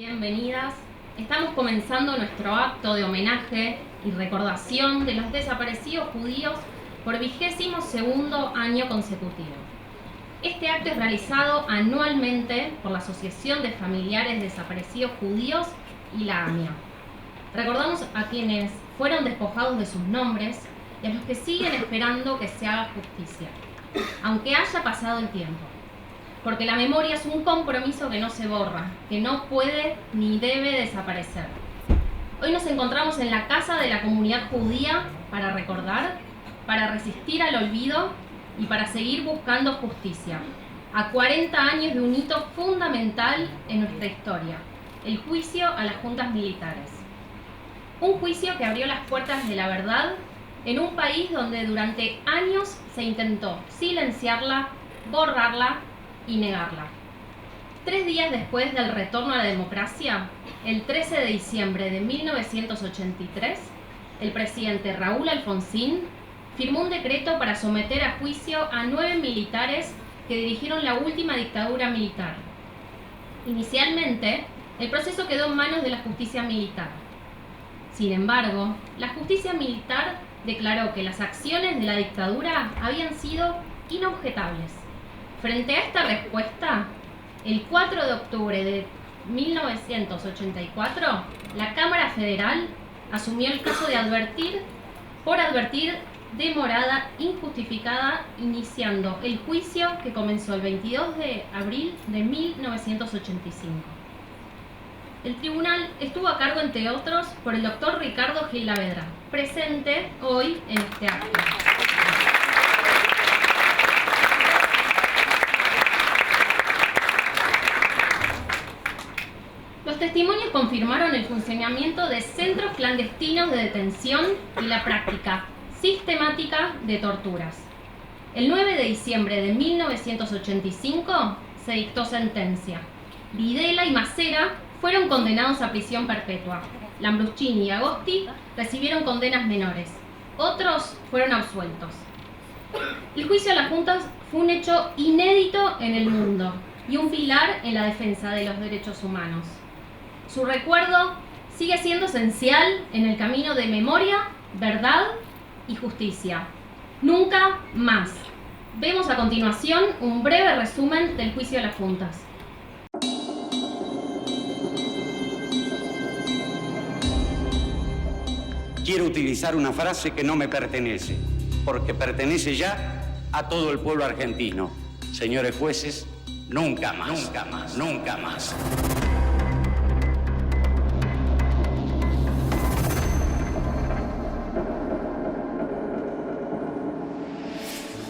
Bienvenidas. Estamos comenzando nuestro acto de homenaje y recordación de los desaparecidos judíos por 22º año consecutivo. Este acto es realizado anualmente por la Asociación de Familiares Desaparecidos Judíos y la AMIA. Recordamos a quienes fueron despojados de sus nombres y a los que siguen esperando que se haga justicia, aunque haya pasado el tiempo. Porque la memoria es un compromiso que no se borra, que no puede ni debe desaparecer. Hoy nos encontramos en la casa de la comunidad judía para recordar, para resistir al olvido y para seguir buscando justicia. A 40 años de un hito fundamental en nuestra historia, el juicio a las juntas militares. Un juicio que abrió las puertas de la verdad en un país donde durante años se intentó silenciarla, borrarla y negarla. 3 días después del retorno a la democracia, el 13 de diciembre de 1983, el presidente Raúl Alfonsín firmó un decreto para someter a juicio a 9 militares que dirigieron la última dictadura militar. Inicialmente, el proceso quedó en manos de la justicia militar. Sin embargo, la justicia militar declaró que las acciones de la dictadura habían sido inobjetables. Frente a esta respuesta, el 4 de octubre de 1984, la Cámara Federal asumió el caso de advertir demorada injustificada, iniciando el juicio que comenzó el 22 de abril de 1985. El tribunal estuvo a cargo, entre otros, por el doctor Ricardo Gil Lavedra, presente hoy en este acto. Los testimonios confirmaron el funcionamiento de centros clandestinos de detención y la práctica sistemática de torturas. El 9 de diciembre de 1985 se dictó sentencia. Videla y Macera fueron condenados a prisión perpetua. Lambruschini y Agosti recibieron condenas menores. Otros fueron absueltos. El juicio a las juntas fue un hecho inédito en el mundo y un pilar en la defensa de los derechos humanos. Su recuerdo sigue siendo esencial en el camino de memoria, verdad y justicia. Nunca más. Vemos a continuación un breve resumen del juicio a las juntas. Quiero utilizar una frase que no me pertenece, porque pertenece ya a todo el pueblo argentino. Señores jueces, nunca más, nunca más, nunca más.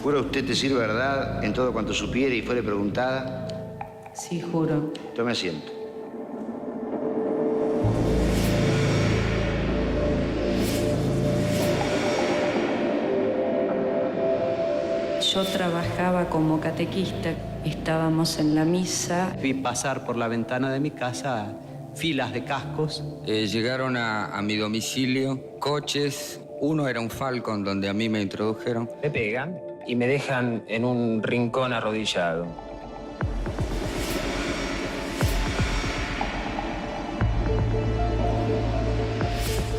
¿Jura usted decir verdad en todo cuanto supiere y fuere preguntada? Sí, juro. Tome asiento. Yo trabajaba como catequista. Estábamos en la misa. Vi pasar por la ventana de mi casa filas de cascos. Llegaron a mi domicilio coches. Uno era un Falcon donde a mí me introdujeron. Me pegan y me dejan en un rincón arrodillado.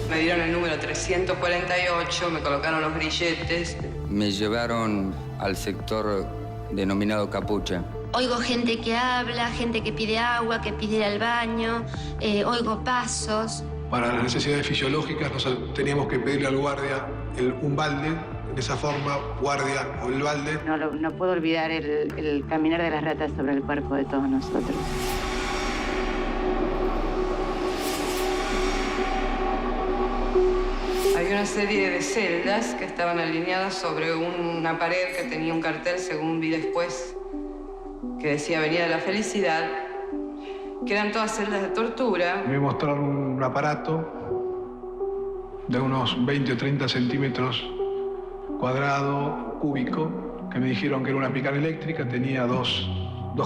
Me dieron el número 348, me colocaron los grilletes. Me llevaron al sector denominado Capucha. Oigo gente que habla, gente que pide agua, que pide ir al baño, oigo pasos. Para las necesidades fisiológicas teníamos que pedirle al guardia un balde, de esa forma, guardia o el balde. No puedo olvidar el caminar de las ratas sobre el cuerpo de todos nosotros. Había una serie de celdas que estaban alineadas sobre una pared que tenía un cartel, según vi después, que decía Avenida de la Felicidad, que eran todas celdas de tortura. Me mostraron un aparato de unos 20 o 30 centímetros cuadrado, cúbico, que me dijeron que era una picana eléctrica, tenía dos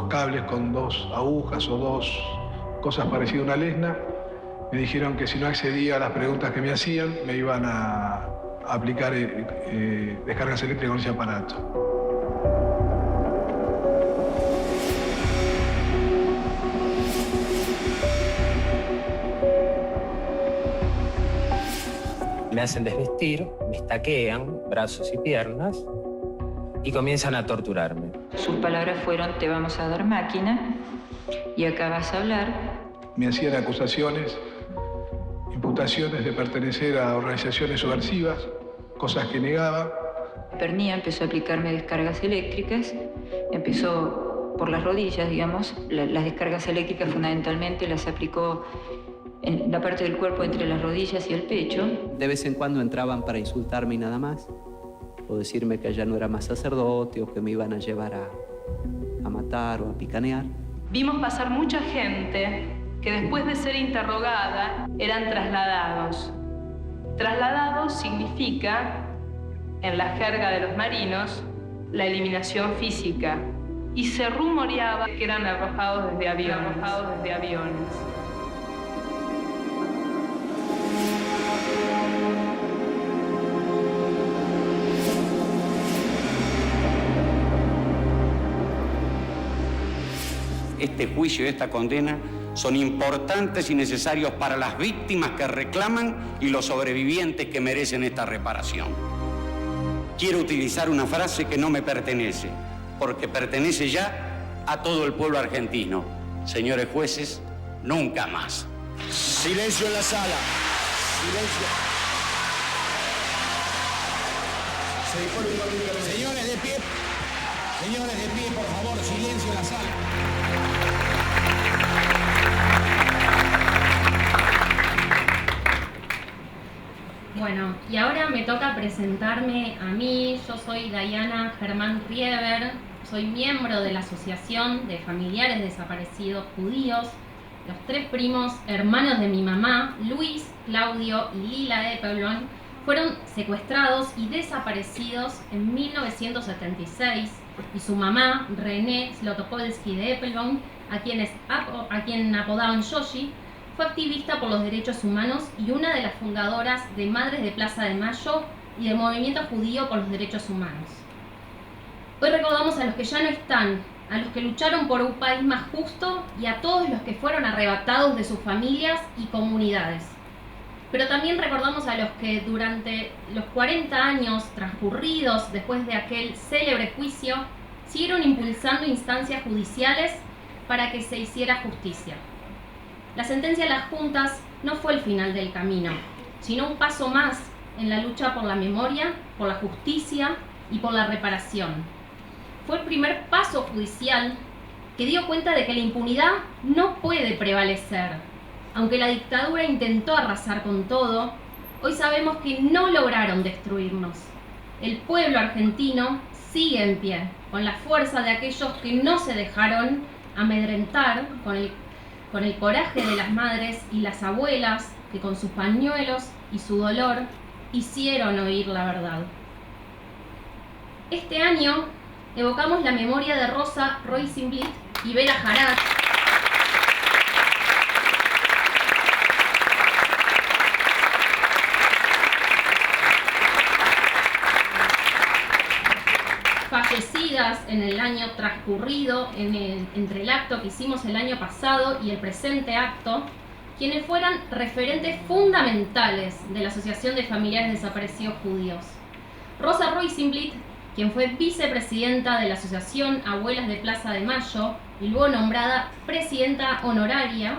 cables con 2 agujas o 2 cosas parecidas a una lesna. Me dijeron que si no accedía a las preguntas que me hacían, me iban a aplicar descargas eléctricas con ese aparato. Me hacen desvestir, me estaquean brazos y piernas y comienzan a torturarme. Sus palabras fueron: te vamos a dar máquina y acá vas a hablar. Me hacían acusaciones, imputaciones de pertenecer a organizaciones subversivas, cosas que negaba. Pernía empezó a aplicarme descargas eléctricas, empezó por las rodillas, digamos. Las descargas eléctricas fundamentalmente las aplicó en la parte del cuerpo entre las rodillas y el pecho. De vez en cuando entraban para insultarme y nada más, o decirme que ya no era más sacerdote o que me iban a llevar a matar o a picanear. Vimos pasar mucha gente que después de ser interrogada eran trasladados. Trasladados significa, en la jerga de los marinos, la eliminación física. Y se rumoreaba que eran arrojados desde aviones. Este juicio y esta condena son importantes y necesarios para las víctimas que reclaman y los sobrevivientes que merecen esta reparación. Quiero utilizar una frase que no me pertenece, porque pertenece ya a todo el pueblo argentino. Señores jueces, nunca más. Silencio en la sala. Silencio. Señores de pie. Señores de pie, por favor, silencio en la sala. Bueno, y ahora me toca presentarme a mí. Yo soy Diana Germán Rieber, soy miembro de la Asociación de Familiares Desaparecidos Judíos. Los tres primos hermanos de mi mamá, Luis, Claudio y Lila Eppelbaum, fueron secuestrados y desaparecidos en 1976, y su mamá, René Zlotopolsky de Eppelbaum, a quien apodaban Yoshi, fue activista por los derechos humanos y una de las fundadoras de Madres de Plaza de Mayo y del Movimiento Judío por los Derechos Humanos. Hoy recordamos a los que ya no están, a los que lucharon por un país más justo y a todos los que fueron arrebatados de sus familias y comunidades. Pero también recordamos a los que durante los 40 años transcurridos después de aquel célebre juicio siguieron impulsando instancias judiciales para que se hiciera justicia. La sentencia de las juntas no fue el final del camino, sino un paso más en la lucha por la memoria, por la justicia y por la reparación. Fue el primer paso judicial que dio cuenta de que la impunidad no puede prevalecer. Aunque la dictadura intentó arrasar con todo, hoy sabemos que no lograron destruirnos. El pueblo argentino sigue en pie, con la fuerza de aquellos que no se dejaron amedrentar, con el coraje de las madres y las abuelas que con sus pañuelos y su dolor hicieron oír la verdad. Este año evocamos la memoria de Rosa Rosenblit y Vera Jarat, fallecidas en el año transcurrido, entre el acto que hicimos el año pasado y el presente acto, quienes fueran referentes fundamentales de la Asociación de Familiares Desaparecidos Judíos. Rosa Rosenblit, quien fue vicepresidenta de la Asociación Abuelas de Plaza de Mayo y luego nombrada presidenta honoraria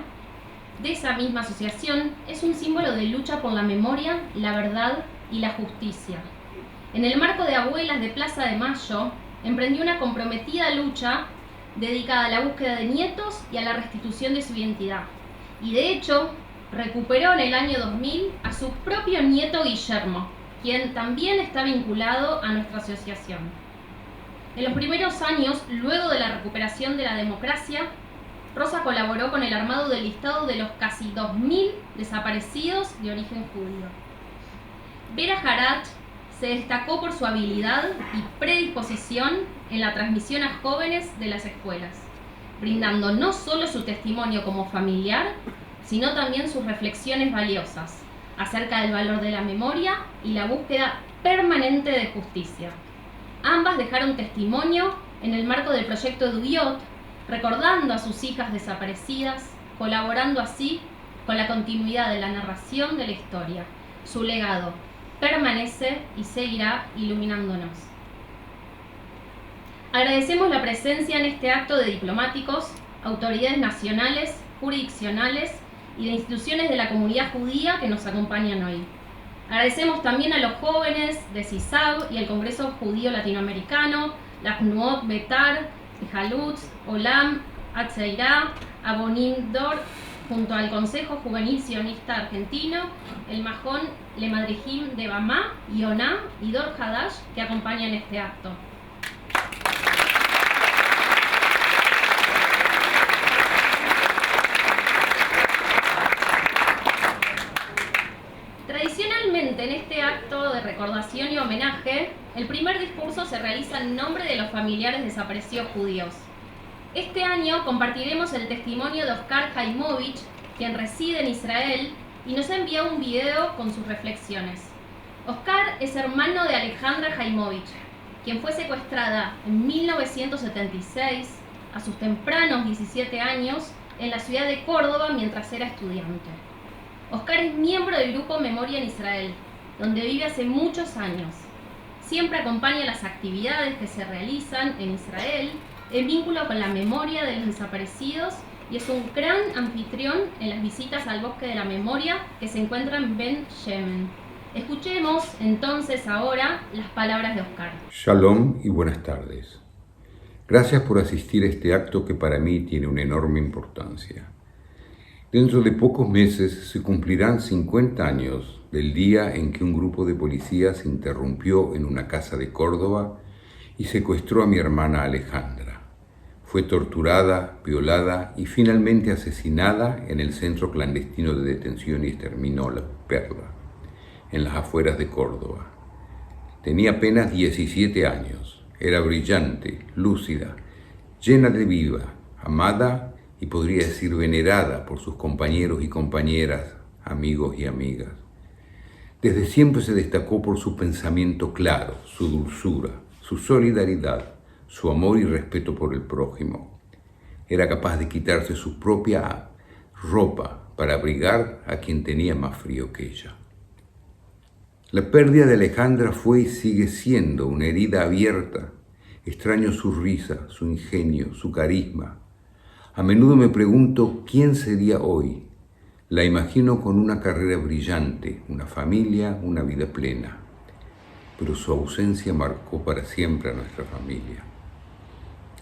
de esa misma asociación, es un símbolo de lucha por la memoria, la verdad y la justicia. En el marco de Abuelas de Plaza de Mayo, emprendió una comprometida lucha dedicada a la búsqueda de nietos y a la restitución de su identidad. Y de hecho, recuperó en el año 2000 a su propio nieto Guillermo, quien también está vinculado a nuestra asociación. En los primeros años, luego de la recuperación de la democracia, Rosa colaboró con el armado del listado de los casi 2.000 desaparecidos de origen judío. Vera Jarat se destacó por su habilidad y predisposición en la transmisión a jóvenes de las escuelas, brindando no solo su testimonio como familiar, sino también sus reflexiones valiosas acerca del valor de la memoria y la búsqueda permanente de justicia. Ambas dejaron testimonio en el marco del proyecto Dubiot, recordando a sus hijas desaparecidas, colaborando así con la continuidad de la narración de la historia. Su legado permanece y seguirá iluminándonos. Agradecemos la presencia en este acto de diplomáticos, autoridades nacionales, jurisdiccionales y de instituciones de la comunidad judía que nos acompañan hoy. Agradecemos también a los jóvenes de CISAB y el Congreso Judío Latinoamericano, la Tnuot Betar, Halutz, Olam, Atzeirá, Abonim Dor, junto al Consejo Juvenil Sionista Argentino, el Majón Le Madrijim de Bamá, Yoná y Dor Hadash, que acompañan este acto. Tradicionalmente, en este acto de recordación y homenaje, el primer discurso se realiza en nombre de los familiares desaparecidos judíos. Este año compartiremos el testimonio de Oscar Haimovich, quien reside en Israel, y nos ha enviado un video con sus reflexiones. Oscar es hermano de Alejandra Haimovich, quien fue secuestrada en 1976, a sus tempranos 17 años, en la ciudad de Córdoba mientras era estudiante. Oscar es miembro del grupo Memoria en Israel, donde vive hace muchos años. Siempre acompaña las actividades que se realizan en Israel en vínculo con la memoria de los desaparecidos y es un gran anfitrión en las visitas al Bosque de la Memoria que se encuentra en Ben Shemen. Escuchemos entonces ahora las palabras de Oscar. Shalom y buenas tardes. Gracias por asistir a este acto que para mí tiene una enorme importancia. Dentro de pocos meses se cumplirán 50 años del día en que un grupo de policías interrumpió en una casa de Córdoba y secuestró a mi hermana Alejandra. Fue torturada, violada y finalmente asesinada en el centro clandestino de detención y exterminio La Perla, en las afueras de Córdoba. Tenía apenas 17 años, era brillante, lúcida, llena de vida, amada y podría decir venerada por sus compañeros y compañeras, amigos y amigas. Desde siempre se destacó por su pensamiento claro, su dulzura, su solidaridad, su amor y respeto por el prójimo. Era capaz de quitarse su propia ropa para abrigar a quien tenía más frío que ella. La pérdida de Alejandra fue y sigue siendo una herida abierta. Extraño su risa, su ingenio, su carisma. A menudo me pregunto quién sería hoy. La imagino con una carrera brillante, una familia, una vida plena. Pero su ausencia marcó para siempre a nuestra familia.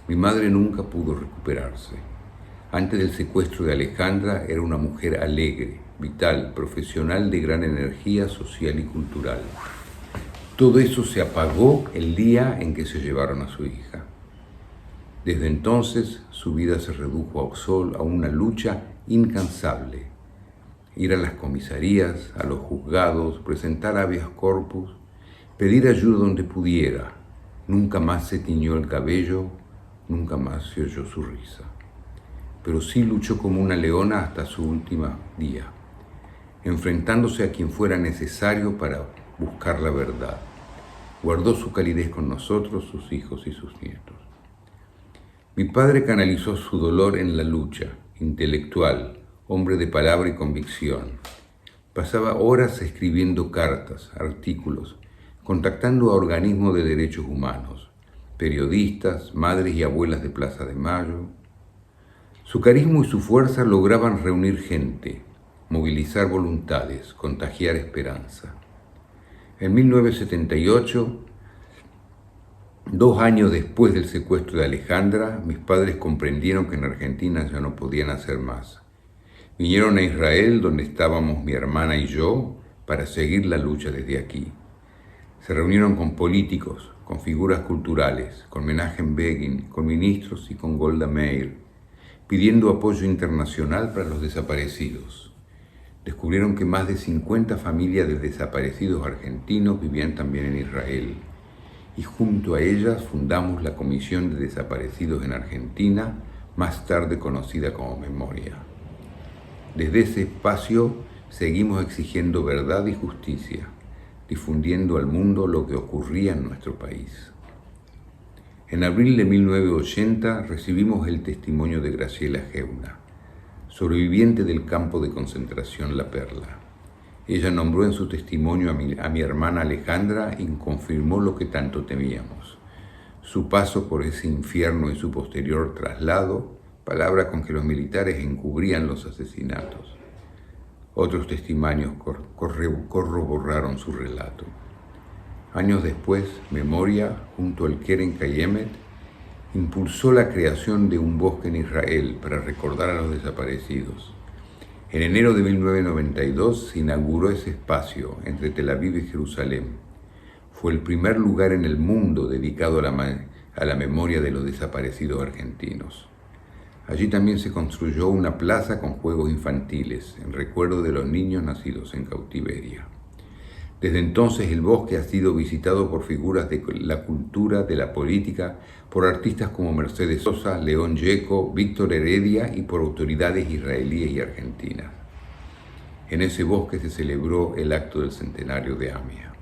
Mi madre nunca pudo recuperarse. Antes del secuestro de Alejandra era una mujer alegre, vital, profesional de gran energía social y cultural. Todo eso se apagó el día en que se llevaron a su hija. Desde entonces su vida se redujo a una lucha incansable. Ir a las comisarías, a los juzgados, presentar habeas corpus, pedir ayuda donde pudiera. Nunca más se tiñó el cabello, nunca más se oyó su risa. Pero sí luchó como una leona hasta su último día, enfrentándose a quien fuera necesario para buscar la verdad. Guardó su calidez con nosotros, sus hijos y sus nietos. Mi padre canalizó su dolor en la lucha, intelectual, hombre de palabra y convicción. Pasaba horas escribiendo cartas, artículos, contactando a organismos de derechos humanos, periodistas, madres y abuelas de Plaza de Mayo. Su carisma y su fuerza lograban reunir gente, movilizar voluntades, contagiar esperanza. En 1978, 2 años después del secuestro de Alejandra, mis padres comprendieron que en Argentina ya no podían hacer más. Vinieron a Israel, donde estábamos mi hermana y yo, para seguir la lucha desde aquí. Se reunieron con políticos, con figuras culturales, con Menachem Begin, con ministros y con Golda Meir, pidiendo apoyo internacional para los desaparecidos. Descubrieron que más de 50 familias de desaparecidos argentinos vivían también en Israel. Y junto a ellas fundamos la Comisión de Desaparecidos en Argentina, más tarde conocida como Memoria. Desde ese espacio seguimos exigiendo verdad y justicia, difundiendo al mundo lo que ocurría en nuestro país. En abril de 1980 recibimos el testimonio de Graciela Geuna, sobreviviente del campo de concentración La Perla. Ella nombró en su testimonio a mi hermana Alejandra y confirmó lo que tanto temíamos: su paso por ese infierno y su posterior traslado, palabra con que los militares encubrían los asesinatos. Otros testimonios corroboraron su relato. Años después, Memoria, junto al Keren Kayemet, impulsó la creación de un bosque en Israel para recordar a los desaparecidos. En enero de 1992 se inauguró ese espacio entre Tel Aviv y Jerusalén. Fue el primer lugar en el mundo dedicado a la memoria de los desaparecidos argentinos. Allí también se construyó una plaza con juegos infantiles en recuerdo de los niños nacidos en cautiverio. Desde entonces el bosque ha sido visitado por figuras de la cultura, de la política, por artistas como Mercedes Sosa, León Gieco, Víctor Heredia y por autoridades israelíes y argentinas. En ese bosque se celebró el acto del centenario de AMIA.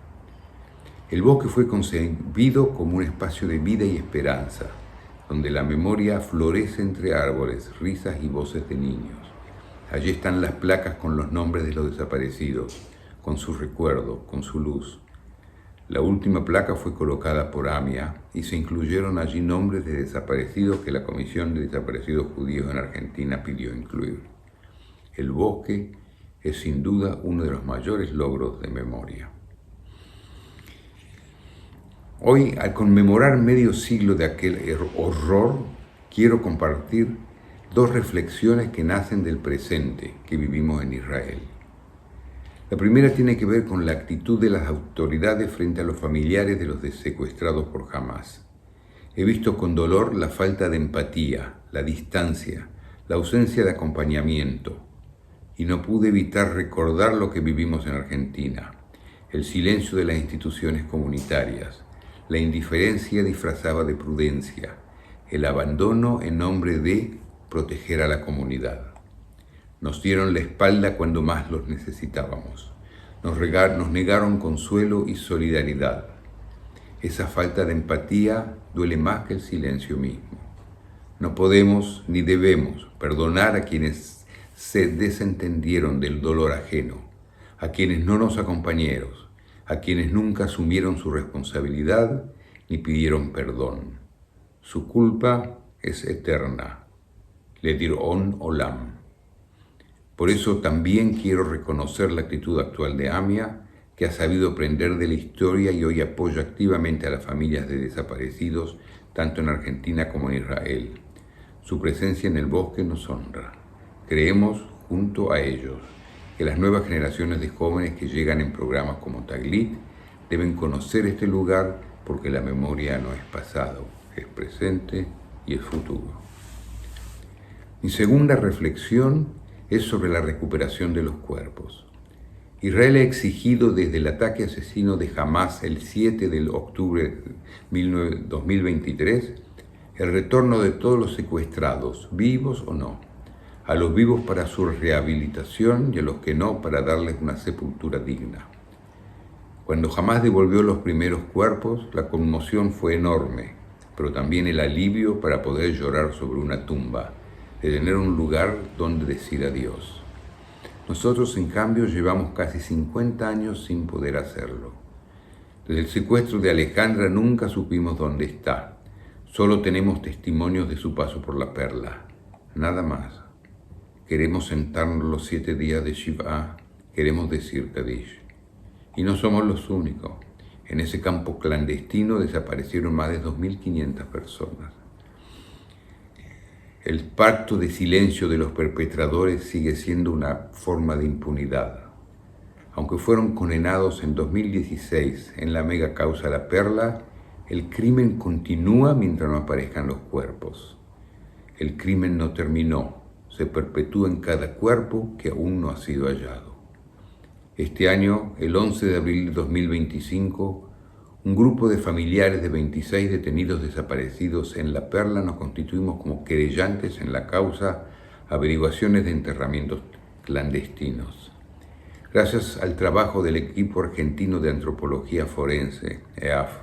El bosque fue concebido como un espacio de vida y esperanza, donde la memoria florece entre árboles, risas y voces de niños. Allí están las placas con los nombres de los desaparecidos, con su recuerdo, con su luz. La última placa fue colocada por AMIA y se incluyeron allí nombres de desaparecidos que la Comisión de Desaparecidos Judíos en Argentina pidió incluir. El bosque es sin duda uno de los mayores logros de memoria. Hoy, al conmemorar medio siglo de aquel horror, quiero compartir dos reflexiones que nacen del presente que vivimos en Israel. La primera tiene que ver con la actitud de las autoridades frente a los familiares de los secuestrados por Hamás. He visto con dolor la falta de empatía, la distancia, la ausencia de acompañamiento, y no pude evitar recordar lo que vivimos en Argentina: el silencio de las instituciones comunitarias, la indiferencia disfrazada de prudencia, el abandono en nombre de proteger a la comunidad. Nos dieron la espalda cuando más los necesitábamos. Nos negaron consuelo y solidaridad. Esa falta de empatía duele más que el silencio mismo. No podemos ni debemos perdonar a quienes se desentendieron del dolor ajeno, a quienes no nos acompañaron, a quienes nunca asumieron su responsabilidad ni pidieron perdón. Su culpa es eterna. Ledirón Olam. Por eso también quiero reconocer la actitud actual de AMIA, que ha sabido aprender de la historia y hoy apoya activamente a las familias de desaparecidos, tanto en Argentina como en Israel. Su presencia en el bosque nos honra. Creemos, junto a ellos, que las nuevas generaciones de jóvenes que llegan en programas como Taglit deben conocer este lugar, porque la memoria no es pasado, es presente y es futuro. Mi segunda reflexión es sobre la recuperación de los cuerpos. Israel ha exigido desde el ataque asesino de Hamás el 7 de octubre de 2023 el retorno de todos los secuestrados, vivos o no, a los vivos para su rehabilitación y a los que no para darles una sepultura digna. Cuando Hamás devolvió los primeros cuerpos, la conmoción fue enorme, pero también el alivio para poder llorar sobre una tumba, de tener un lugar donde decir adiós. Nosotros, en cambio, llevamos casi 50 años sin poder hacerlo. Desde el secuestro de Alejandra nunca supimos dónde está. Solo tenemos testimonios de su paso por la Perla. Nada más. Queremos sentarnos los 7 días de Shivá, queremos decir Kadish. Y no somos los únicos. En ese campo clandestino desaparecieron más de 2.500 personas. El pacto de silencio de los perpetradores sigue siendo una forma de impunidad. Aunque fueron condenados en 2016 en la mega causa La Perla, el crimen continúa mientras no aparezcan los cuerpos. El crimen no terminó, se perpetúa en cada cuerpo que aún no ha sido hallado. Este año, el 11 de abril de 2025, un grupo de familiares de 26 detenidos desaparecidos en La Perla nos constituimos como querellantes en la causa Averiguaciones de Enterramientos Clandestinos. Gracias al trabajo del equipo argentino de antropología forense, EAF,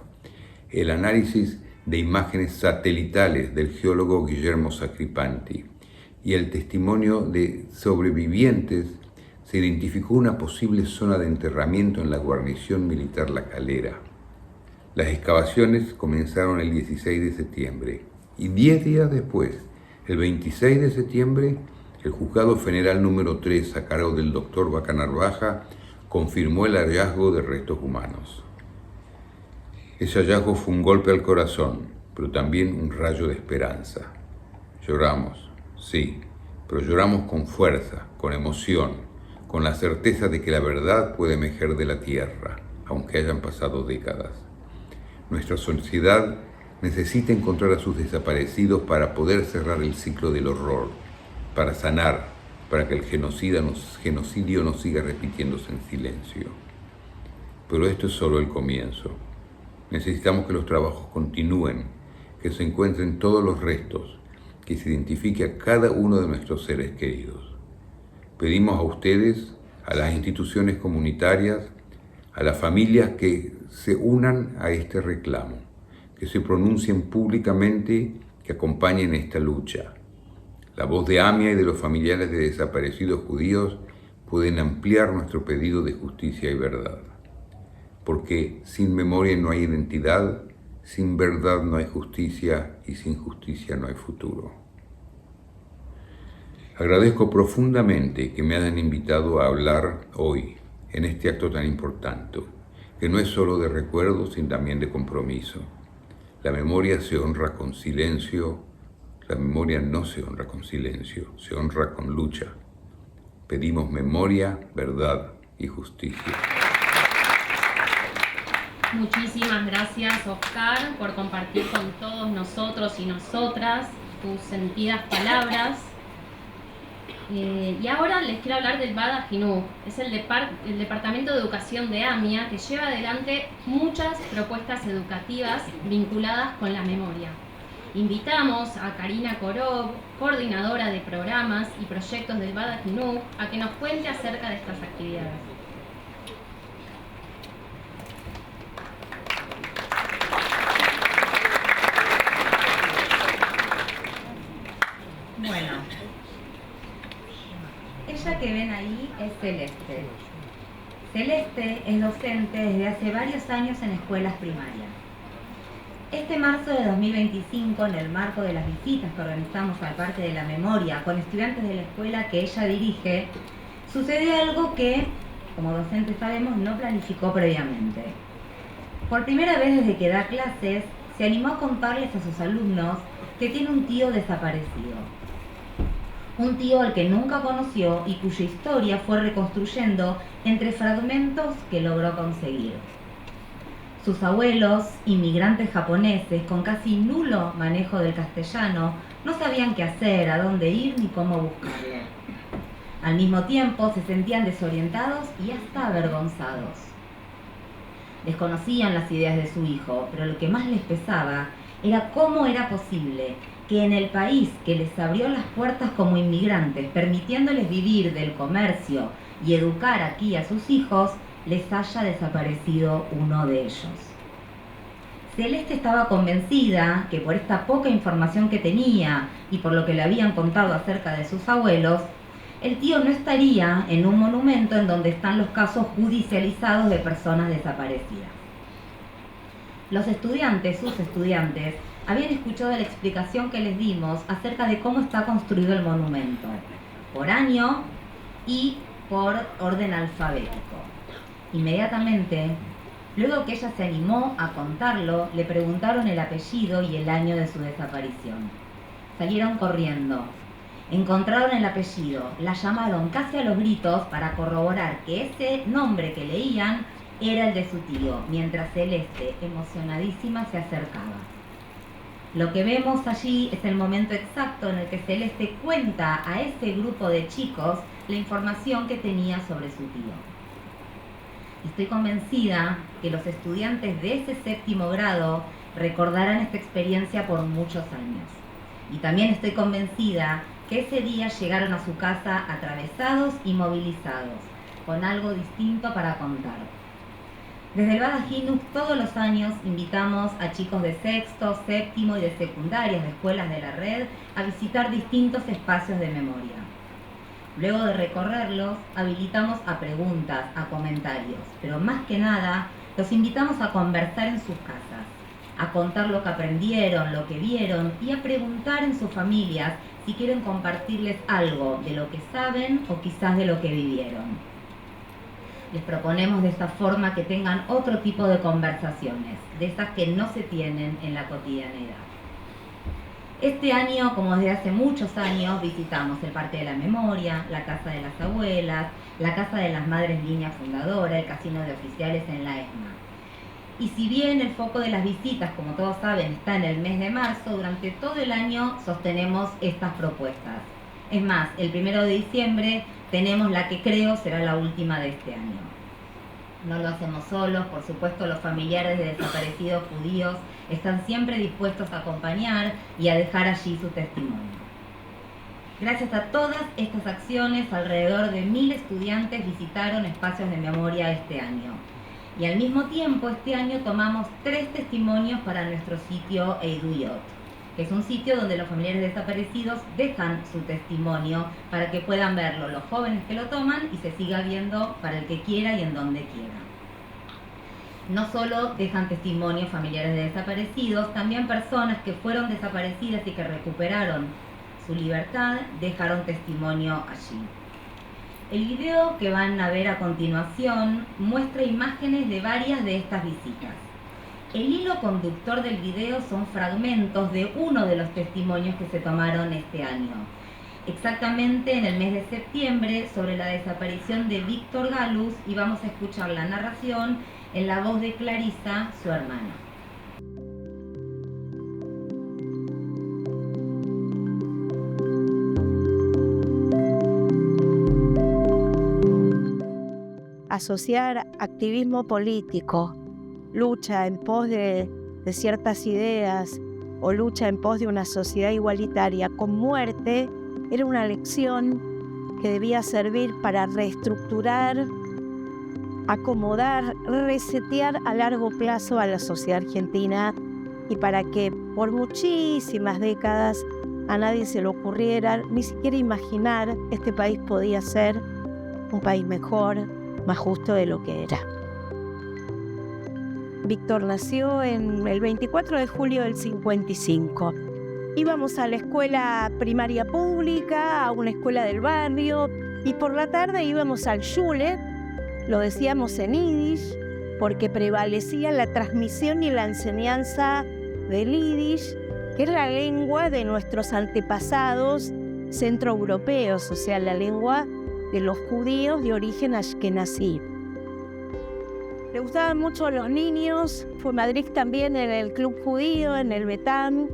el análisis de imágenes satelitales del geólogo Guillermo Sacripanti y el testimonio de sobrevivientes, se identificó una posible zona de enterramiento en la guarnición militar La Calera. Las excavaciones comenzaron el 16 de septiembre y 10 días después, el 26 de septiembre, el Juzgado Federal número 3, a cargo del doctor Vaca Narvaja, confirmó el hallazgo de restos humanos. Ese hallazgo fue un golpe al corazón, pero también un rayo de esperanza. Lloramos, sí, pero lloramos con fuerza, con emoción, con la certeza de que la verdad puede emerger de la tierra, aunque hayan pasado décadas. Nuestra sociedad necesita encontrar a sus desaparecidos para poder cerrar el ciclo del horror, para sanar, para que el genocidio no siga repitiéndose en silencio. Pero esto es solo el comienzo. Necesitamos que los trabajos continúen, que se encuentren todos los restos, que se identifique a cada uno de nuestros seres queridos. Pedimos a ustedes, a las instituciones comunitarias, a las familias que se unan a este reclamo, que se pronuncien públicamente, que acompañen esta lucha. La voz de AMIA y de los familiares de desaparecidos judíos pueden ampliar nuestro pedido de justicia y verdad. Porque sin memoria no hay identidad, sin verdad no hay justicia y sin justicia no hay futuro. Agradezco profundamente que me hayan invitado a hablar hoy en este acto tan importante, que no es solo de recuerdo, sino también de compromiso. La memoria se honra con silencio, la memoria no se honra con silencio, se honra con lucha. Pedimos memoria, verdad y justicia. Muchísimas gracias, Oscar, por compartir con todos nosotros y nosotras tus sentidas palabras. Y ahora les quiero hablar del Bada Jinú. Es el Departamento de Educación de AMIA, que lleva adelante muchas propuestas educativas vinculadas con la memoria. Invitamos a Karina Korov, coordinadora de programas y proyectos del Bada Jinú, a que nos cuente acerca de estas actividades. Bueno, ella que ven ahí es Celeste. Celeste es docente desde hace varios años en escuelas primarias. Este marzo de 2025, en el marco de las visitas que organizamos al Parque de la Memoria con estudiantes de la escuela que ella dirige, sucedió algo que, como docentes sabemos, no planificó previamente. Por primera vez desde que da clases, se animó a contarles a sus alumnos que tiene un tío desaparecido. Un tío al que nunca conoció y cuya historia fue reconstruyendo entre fragmentos que logró conseguir. Sus abuelos, inmigrantes japoneses con casi nulo manejo del castellano, no sabían qué hacer, a dónde ir ni cómo buscarlo. Al mismo tiempo se sentían desorientados y hasta avergonzados. Desconocían las ideas de su hijo, pero lo que más les pesaba era cómo era posible que en el país que les abrió las puertas como inmigrantes, permitiéndoles vivir del comercio y educar aquí a sus hijos, les haya desaparecido uno de ellos. Celeste estaba convencida que por esta poca información que tenía y por lo que le habían contado acerca de sus abuelos, el tío no estaría en un monumento en donde están los casos judicializados de personas desaparecidas. Los estudiantes, sus estudiantes, habían escuchado la explicación que les dimos acerca de cómo está construido el monumento, por año y por orden alfabético. Inmediatamente, luego que ella se animó a contarlo, le preguntaron el apellido y el año de su desaparición. Salieron corriendo, encontraron el apellido, la llamaron casi a los gritos para corroborar que ese nombre que leían era el de su tío, mientras Celeste, emocionadísima, se acercaba. Lo que vemos allí es el momento exacto en el que Celeste cuenta a ese grupo de chicos la información que tenía sobre su tío. Estoy convencida que los estudiantes de ese 7º grado recordarán esta experiencia por muchos años. Y también estoy convencida que ese día llegaron a su casa atravesados y movilizados, con algo distinto para contar. Desde el Bada Jinú todos los años invitamos a chicos de 6º, 7º y de secundarias de escuelas de la red a visitar distintos espacios de memoria. Luego de recorrerlos, habilitamos a preguntas, a comentarios, pero más que nada, los invitamos a conversar en sus casas, a contar lo que aprendieron, lo que vieron y a preguntar en sus familias si quieren compartirles algo de lo que saben o quizás de lo que vivieron. Les proponemos de esta forma que tengan otro tipo de conversaciones, de esas que no se tienen en la cotidianidad. Este año, como desde hace muchos años, visitamos el Parque de la Memoria, la Casa de las Abuelas, la Casa de las Madres Línea Fundadora, el Casino de Oficiales en la ESMA. Y si bien el foco de las visitas, como todos saben, está en el mes de marzo, durante todo el año sostenemos estas propuestas. Es más, el 1 de diciembre tenemos la que creo será la última de este año. No lo hacemos solos, por supuesto los familiares de desaparecidos judíos están siempre dispuestos a acompañar y a dejar allí su testimonio. Gracias a todas estas acciones, alrededor de 1000 estudiantes visitaron espacios de memoria este año. Y al mismo tiempo, este año tomamos 3 testimonios para nuestro sitio Eiduyot, que es un sitio donde los familiares desaparecidos dejan su testimonio para que puedan verlo los jóvenes que lo toman y se siga viendo para el que quiera y en donde quiera. No solo dejan testimonio familiares de desaparecidos, también personas que fueron desaparecidas y que recuperaron su libertad dejaron testimonio allí. El video que van a ver a continuación muestra imágenes de varias de estas visitas. El hilo conductor del video son fragmentos de uno de los testimonios que se tomaron este año. Exactamente en el mes de septiembre, sobre la desaparición de Víctor Galus, y vamos a escuchar la narración en la voz de Clarisa, su hermana. Asociar activismo político, lucha en pos de ciertas ideas o lucha en pos de una sociedad igualitaria con muerte era una lección que debía servir para reestructurar, acomodar, resetear a largo plazo a la sociedad argentina y para que por muchísimas décadas a nadie se le ocurriera ni siquiera imaginar que este país podía ser un país mejor, más justo de lo que era. Víctor nació en el 24 de julio del 55. Íbamos a la escuela primaria pública, a una escuela del barrio, y por la tarde íbamos al shule, lo decíamos en yiddish, porque prevalecía la transmisión y la enseñanza del yiddish, que es la lengua de nuestros antepasados centroeuropeos, o sea, la lengua de los judíos de origen ashkenazí. Le gustaban mucho los niños, fue Madrid también en el club judío, en el Betam.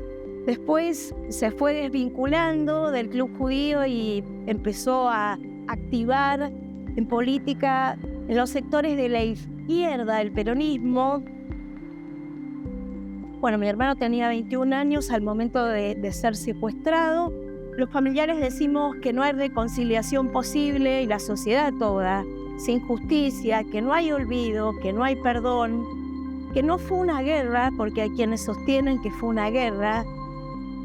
Después se fue desvinculando del club judío y empezó a activar en política en los sectores de la izquierda, el peronismo. Bueno, mi hermano tenía 21 años al momento de ser secuestrado. Los familiares decimos que no hay reconciliación posible y la sociedad toda, sin justicia, que no hay olvido, que no hay perdón, que no fue una guerra, porque hay quienes sostienen que fue una guerra.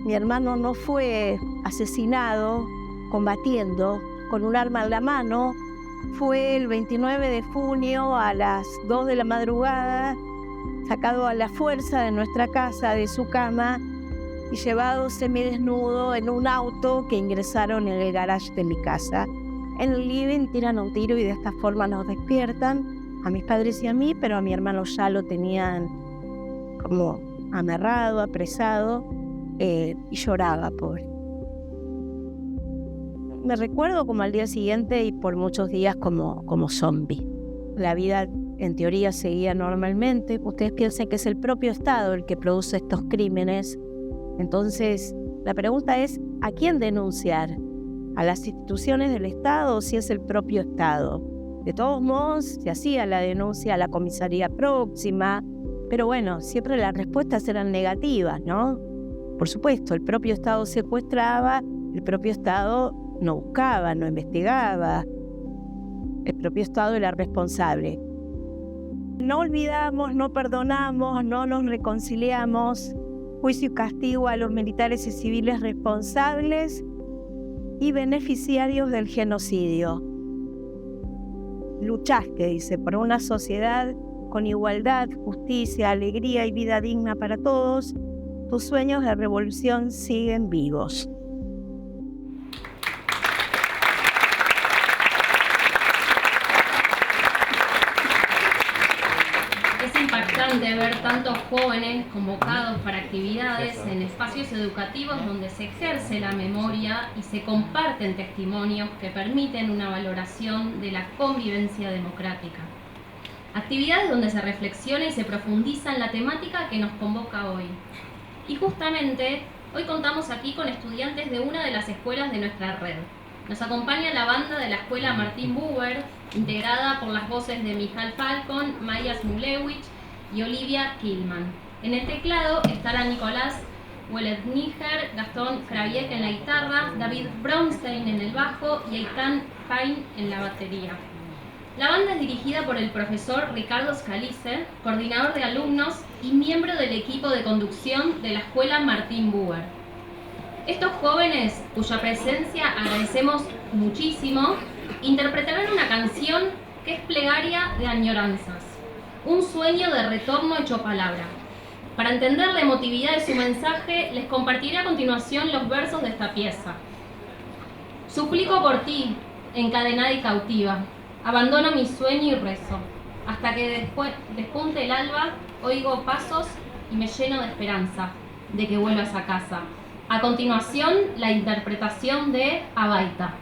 Mi hermano no fue asesinado combatiendo con un arma en la mano. Fue el 29 de junio a las 2 de la madrugada, sacado a la fuerza de nuestra casa, de su cama, y llevado semidesnudo en un auto que ingresaron en el garage de mi casa. En el living tiran un tiro y de esta forma nos despiertan, a mis padres y a mí, pero a mi hermano ya lo tenían como amarrado, apresado, y lloraba, pobre. Me recuerdo como al día siguiente y por muchos días como zombie. La vida en teoría seguía normalmente. Ustedes piensan que es el propio Estado el que produce estos crímenes. Entonces, la pregunta es, ¿a quién denunciar? ¿A las instituciones del Estado o si es el propio Estado? De todos modos, se hacía la denuncia a la comisaría próxima, pero bueno, siempre las respuestas eran negativas, ¿no? Por supuesto, el propio Estado secuestraba, el propio Estado no buscaba, no investigaba. El propio Estado era responsable. No olvidamos, no perdonamos, no nos reconciliamos. Juicio y castigo a los militares y civiles responsables. y beneficiarios del genocidio. Luchaste, dice, por una sociedad con igualdad, justicia, alegría y vida digna para todos. Tus sueños de revolución siguen vivos. Es impactante ver tantos jóvenes convocados para actividades en espacios educativos donde se ejerce la memoria y se comparten testimonios que permiten una valoración de la convivencia democrática. Actividades donde se reflexiona y se profundiza en la temática que nos convoca hoy. Y justamente hoy contamos aquí con estudiantes de una de las escuelas de nuestra red. Nos acompaña la banda de la escuela Martin Buber, integrada por las voces de Michal Falcon, Maya Smulewicz y Olivia Killman. En el teclado estará Nicolás Welletniger, Gastón Kraviek en la guitarra, David Bronstein en el bajo y Eitan Hain en la batería. La banda es dirigida por el profesor Ricardo Scalise, coordinador de alumnos y miembro del equipo de conducción de la escuela Martin Buber. Estos jóvenes, cuya presencia agradecemos muchísimo, interpretarán una canción que es plegaria de añoranzas, un sueño de retorno hecho palabra. Para entender la emotividad de su mensaje, les compartiré a continuación los versos de esta pieza. Suplico por ti, encadenada y cautiva, abandono mi sueño y rezo, hasta que despunte el alba, oigo pasos y me lleno de esperanza de que vuelvas a casa. A continuación, la interpretación de Abaita.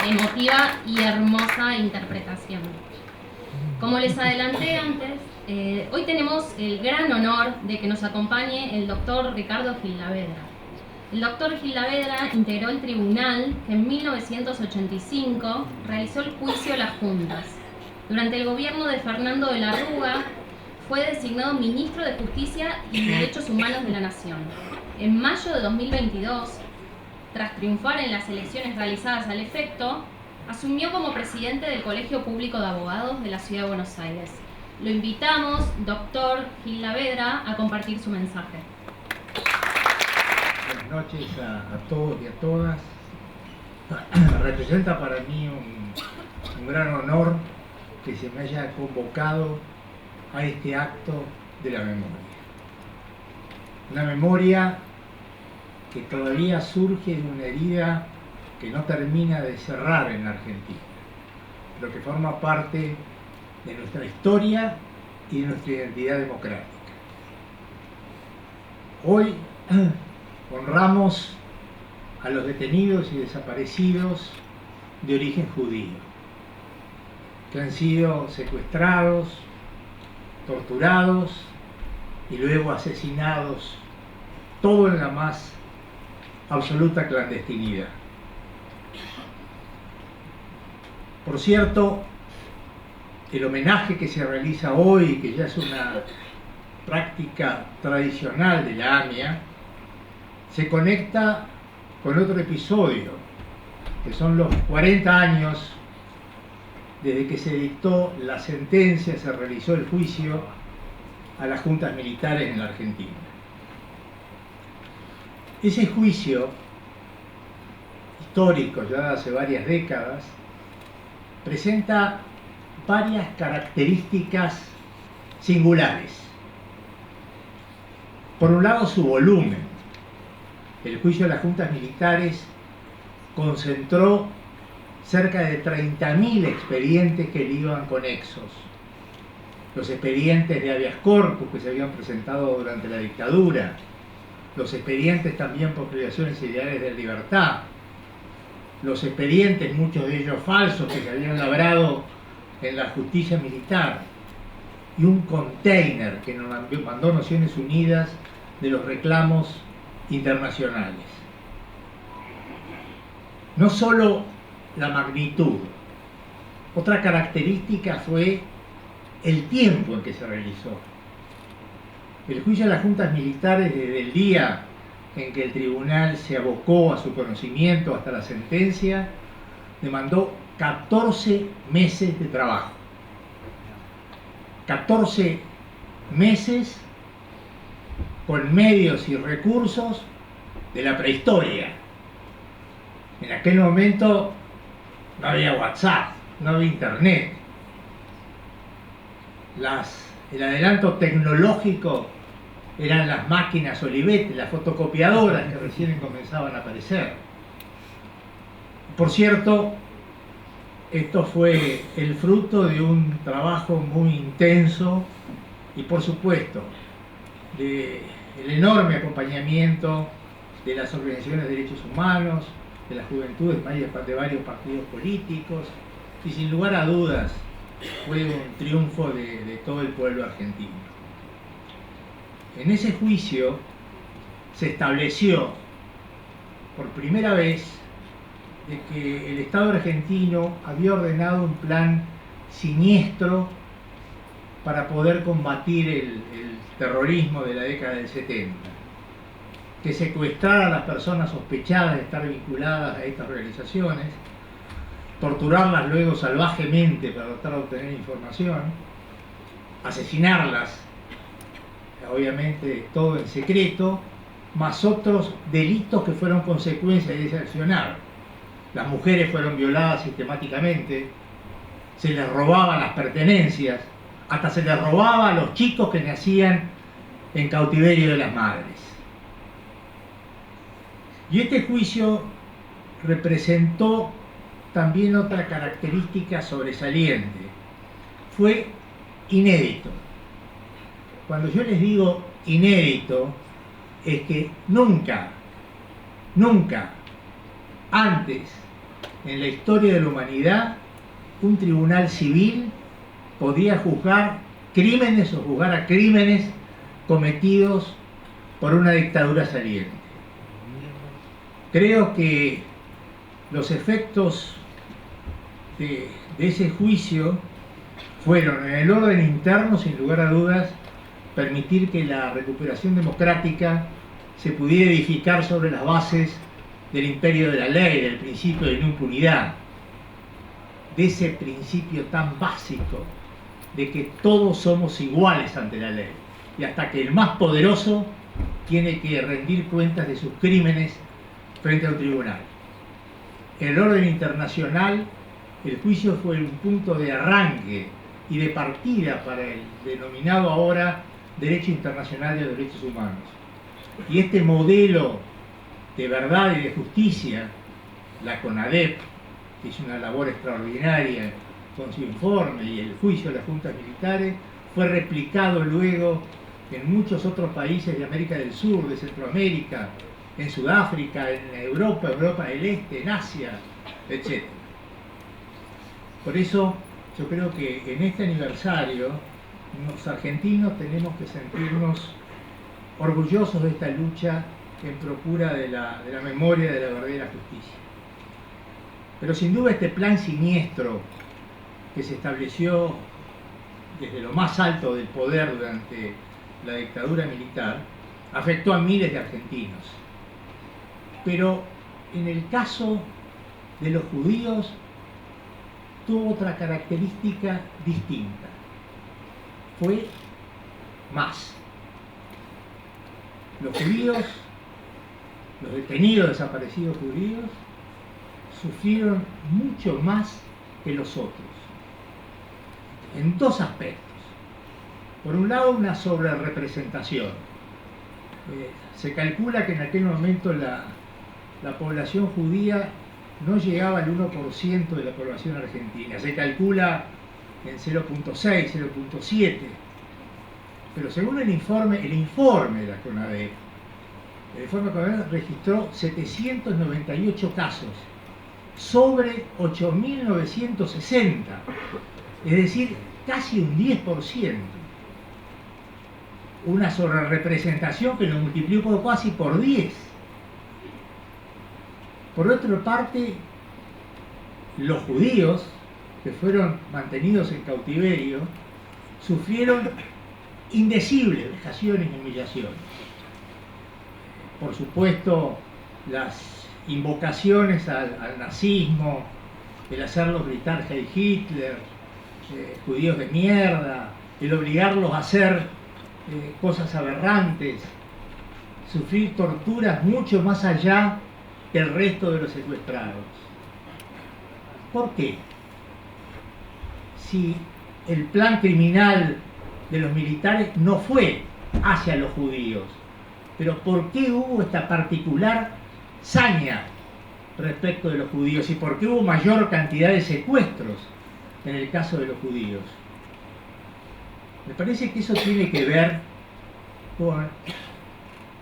emotiva y hermosa interpretación. Como les adelanté antes, hoy tenemos el gran honor de que nos acompañe el doctor Ricardo Gilavedra. El doctor Gilavedra integró el tribunal que en 1985 realizó el juicio a las juntas. Durante el gobierno de Fernando de la Rúa fue designado ministro de Justicia y Derechos Humanos de la Nación. En mayo de 2022, tras triunfar en las elecciones realizadas al efecto, asumió como presidente del Colegio Público de Abogados de la Ciudad de Buenos Aires. Lo invitamos, doctor Gilavedra, a compartir su mensaje. Buenas noches a todos y a todas. Representa para mí un gran honor que se me haya convocado a este acto de la memoria. Una memoria que todavía surge de una herida que no termina de cerrar en la Argentina, pero que forma parte de nuestra historia y de nuestra identidad democrática. Hoy honramos a los detenidos y desaparecidos de origen judío, que han sido secuestrados, torturados y luego asesinados, todo en la más absoluta clandestinidad. Por cierto, el homenaje que se realiza hoy, que ya es una práctica tradicional de la AMIA, se conecta con otro episodio, que son los 40 años desde que se dictó la sentencia, se realizó el juicio a las juntas militares en la Argentina. Ese juicio histórico, ya hace varias décadas, presenta varias características singulares. Por un lado, su volumen. El juicio de las juntas militares concentró cerca de 30.000 expedientes que le iban conexos. Los expedientes de habeas corpus que se habían presentado durante la dictadura, los expedientes también por privaciones ilegales de libertad, los expedientes, muchos de ellos falsos, que se habían labrado en la justicia militar, y un container que nos mandó Naciones Unidas de los reclamos internacionales. No solo la magnitud, otra característica fue el tiempo en que se realizó. El juicio de las juntas militares, desde el día en que el tribunal se abocó a su conocimiento hasta la sentencia, demandó 14 meses de trabajo. 14 meses con medios y recursos de la prehistoria. En aquel momento no había WhatsApp, no había internet. El adelanto tecnológico eran las máquinas Olivetti, las fotocopiadoras que recién comenzaban a aparecer. Por cierto, esto fue el fruto de un trabajo muy intenso y, por supuesto, del enorme acompañamiento de las organizaciones de derechos humanos, de las juventudes de varios partidos políticos, y sin lugar a dudas fue un triunfo de todo el pueblo argentino. En ese juicio se estableció por primera vez de que el Estado argentino había ordenado un plan siniestro para poder combatir el terrorismo de la década del 70, que secuestrara a las personas sospechadas de estar vinculadas a estas organizaciones, torturarlas luego salvajemente para tratar de obtener información, asesinarlas, obviamente todo en secreto, más otros delitos que fueron consecuencia de ese accionar. Las mujeres fueron violadas sistemáticamente, se les robaban las pertenencias, hasta se les robaba a los chicos que nacían en cautiverio de las madres. Y este juicio representó también otra característica sobresaliente. Fue inédito. Cuando yo les digo inédito, es que nunca antes en la historia de la humanidad un tribunal civil podía juzgar crímenes o juzgar a crímenes cometidos por una dictadura saliente. Creo que los efectos de ese juicio fueron, en el orden interno, sin lugar a dudas, permitir que la recuperación democrática se pudiera edificar sobre las bases del imperio de la ley, del principio de no impunidad, de ese principio tan básico de que todos somos iguales ante la ley y hasta que el más poderoso tiene que rendir cuentas de sus crímenes frente a un tribunal. En el orden internacional, el juicio fue un punto de arranque y de partida para el denominado ahora Derecho Internacional de Derechos Humanos. Y este modelo de verdad y de justicia, la CONADEP, que hizo una labor extraordinaria con su informe y el juicio de las juntas militares, fue replicado luego en muchos otros países de América del Sur, de Centroamérica, en Sudáfrica, en Europa, Europa del Este, en Asia, etc. Por eso yo creo que en este aniversario los argentinos tenemos que sentirnos orgullosos de esta lucha en procura de la memoria de la verdadera justicia. Pero sin duda este plan siniestro que se estableció desde lo más alto del poder durante la dictadura militar afectó a miles de argentinos. Pero en el caso de los judíos tuvo otra característica distinta. Fue más. Los judíos, los detenidos desaparecidos judíos, sufrieron mucho más que los otros, en dos aspectos. Por un lado, una sobrerepresentación. Se calcula que en aquel momento la población judía no llegaba al 1% de la población argentina, se calcula en 0.6, 0.7, pero según el informe de la CONADEP, el informe de la CONADEP registró 798 casos, sobre 8.960, es decir, casi un 10%. Una sobrerepresentación que lo multiplicó casi por 10. Por otra parte, los judíos que fueron mantenidos en cautiverio sufrieron indecibles vejaciones y humillaciones. Por supuesto, las invocaciones al nazismo, el hacerlos gritar Heil Hitler, judíos de mierda, el obligarlos a hacer cosas aberrantes, sufrir torturas mucho más allá que el resto de los secuestrados. ¿Por qué? Si el plan criminal de los militares no fue hacia los judíos, pero ¿por qué hubo esta particular saña respecto de los judíos y por qué hubo mayor cantidad de secuestros en el caso de los judíos? Me parece que eso tiene que ver con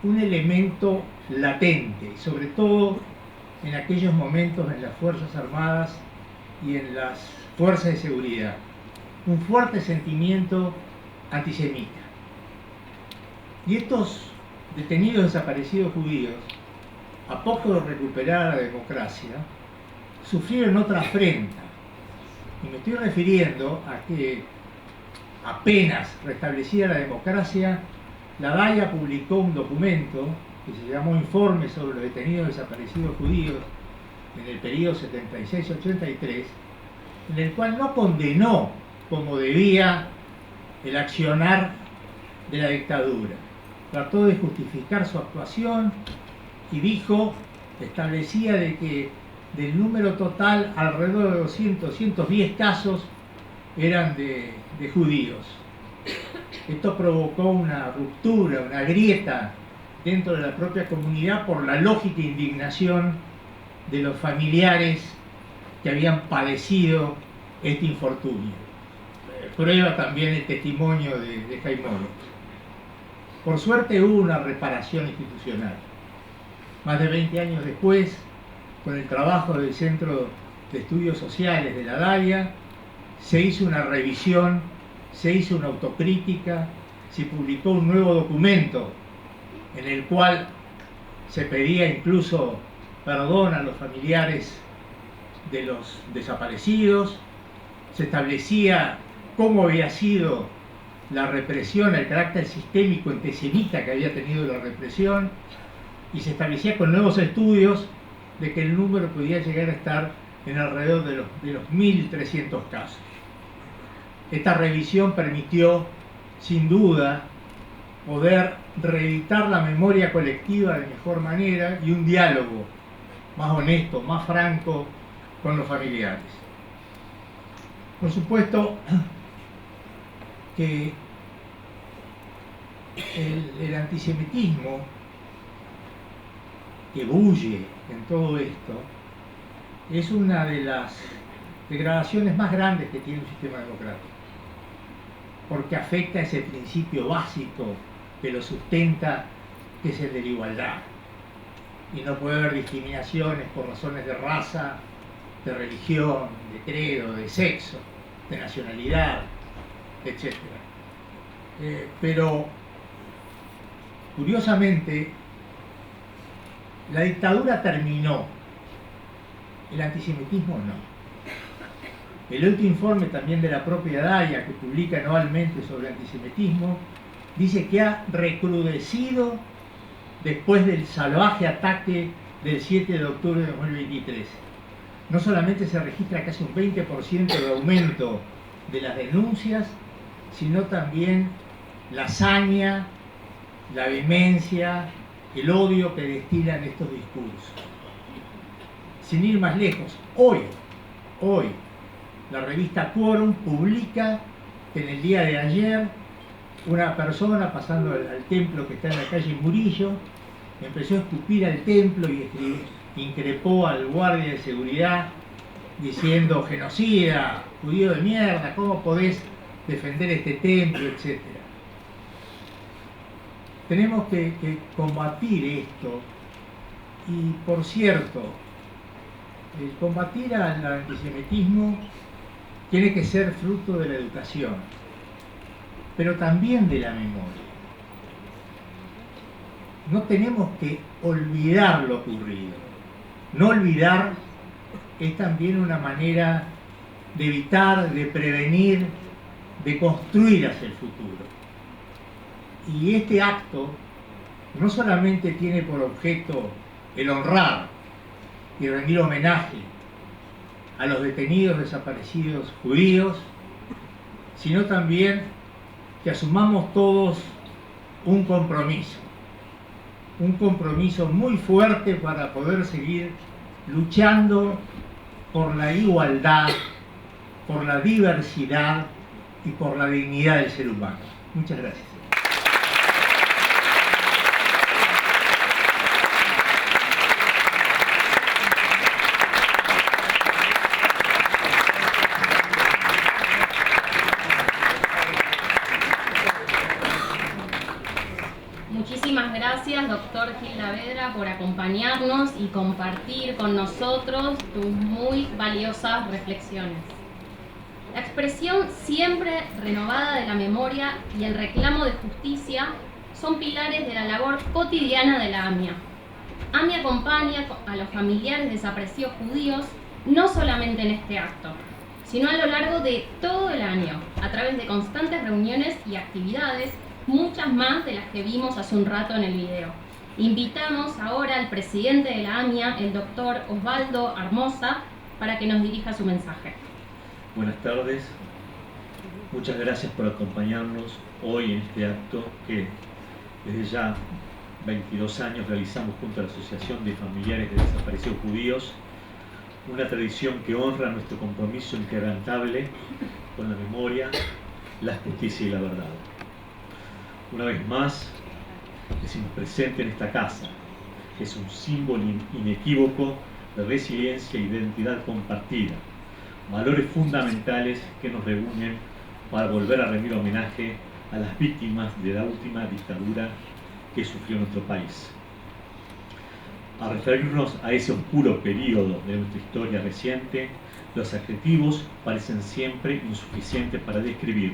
un elemento latente, sobre todo en aquellos momentos en las Fuerzas Armadas y en las fuerzas de seguridad, un fuerte sentimiento antisemita. Y estos detenidos desaparecidos judíos, a poco de recuperar la democracia, sufrieron otra afrenta. Y me estoy refiriendo a que apenas restablecida la democracia, la DAIA publicó un documento que se llamó Informe sobre los detenidos desaparecidos judíos en el periodo 76-83, en el cual no condenó como debía el accionar de la dictadura. Trató de justificar su actuación y dijo, establecía de que del número total alrededor de 200, 110 casos eran de judíos. Esto provocó una ruptura, una grieta dentro de la propia comunidad por la lógica indignación de los familiares que habían padecido este infortunio. Prueba también el testimonio de Jaimolo. Por suerte hubo una reparación institucional. Más de 20 años después, con el trabajo del Centro de Estudios Sociales de la DAIA, se hizo una revisión, se hizo una autocrítica, se publicó un nuevo documento en el cual se pedía incluso perdón a los familiares de los desaparecidos, se establecía cómo había sido la represión, el carácter sistémico antisemita que había tenido la represión, y se establecía con nuevos estudios de que el número podía llegar a estar en alrededor de los 1.300 casos. Esta revisión permitió, sin duda, poder reeditar la memoria colectiva de mejor manera y un diálogo más honesto, más franco con los familiares. Por supuesto que el antisemitismo que bulle en todo esto es una de las degradaciones más grandes que tiene un sistema democrático, porque afecta ese principio básico que lo sustenta, que es el de la igualdad. Y no puede haber discriminaciones por razones de raza, de religión, de credo, de sexo, de nacionalidad, etc. Pero, curiosamente, la dictadura terminó, el antisemitismo no. El último informe también de la propia DAIA, que publica anualmente sobre antisemitismo, dice que ha recrudecido después del salvaje ataque del 7 de octubre de 2023. No solamente se registra casi un 20% de aumento de las denuncias, sino también la hazaña, la vehemencia, el odio que destilan estos discursos. Sin ir más lejos, hoy, la revista Quorum publica que en el día de ayer una persona pasando al templo que está en la calle Murillo empezó a escupir al templo y increpó al guardia de seguridad diciendo: genocida, judío de mierda, ¿cómo podés defender este templo?, etc. Tenemos que combatir esto. Y por cierto, el combatir al antisemitismo tiene que ser fruto de la educación, pero también de la memoria. No tenemos que olvidar lo ocurrido. No olvidar es también una manera de evitar, de prevenir, de construir hacia el futuro. Y este acto no solamente tiene por objeto el honrar y rendir homenaje a los detenidos desaparecidos judíos, sino también que asumamos todos un compromiso muy fuerte para poder seguir luchando por la igualdad, por la diversidad y por la dignidad del ser humano. Muchas gracias. Muchísimas gracias, doctor Gil Lavedra, por acompañarnos y compartir con nosotros tus muy valiosas reflexiones. La expresión siempre renovada de la memoria y el reclamo de justicia son pilares de la labor cotidiana de la AMIA. AMIA acompaña a los familiares desaparecidos judíos no solamente en este acto, sino a lo largo de todo el año, a través de constantes reuniones y actividades, muchas más de las que vimos hace un rato en el video. Invitamos ahora al presidente de la AMIA, el doctor Osvaldo Armoza, para que nos dirija su mensaje. Buenas tardes, muchas gracias por acompañarnos hoy en este acto que desde ya 22 años realizamos junto a la Asociación de Familiares de Desaparecidos Judíos, una tradición que honra nuestro compromiso inquebrantable con la memoria, la justicia y la verdad. Una vez más, decimos presente en esta casa, que es un símbolo inequívoco de resiliencia e identidad compartida, valores fundamentales que nos reúnen para volver a rendir homenaje a las víctimas de la última dictadura que sufrió nuestro país. Al referirnos a ese oscuro periodo de nuestra historia reciente, los adjetivos parecen siempre insuficientes para describir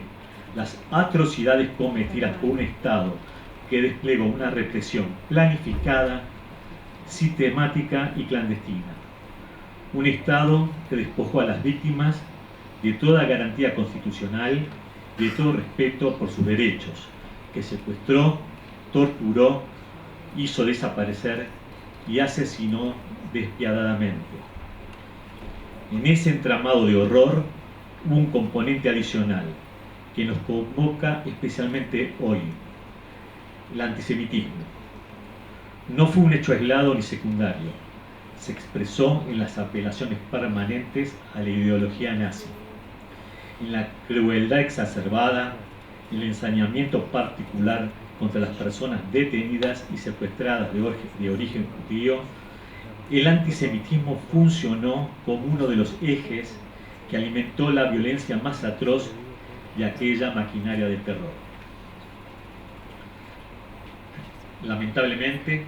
las atrocidades cometidas por un Estado que desplegó una represión planificada, sistemática y clandestina. Un Estado que despojó a las víctimas de toda garantía constitucional y de todo respeto por sus derechos, que secuestró, torturó, hizo desaparecer y asesinó despiadadamente. En ese entramado de horror hubo un componente adicional que nos convoca especialmente hoy: el antisemitismo. No fue un hecho aislado ni secundario, se expresó en las apelaciones permanentes a la ideología nazi, en la crueldad exacerbada, en el ensañamiento particular contra las personas detenidas y secuestradas de origen judío. El antisemitismo funcionó como uno de los ejes que alimentó la violencia más atroz de aquella maquinaria de terror. Lamentablemente,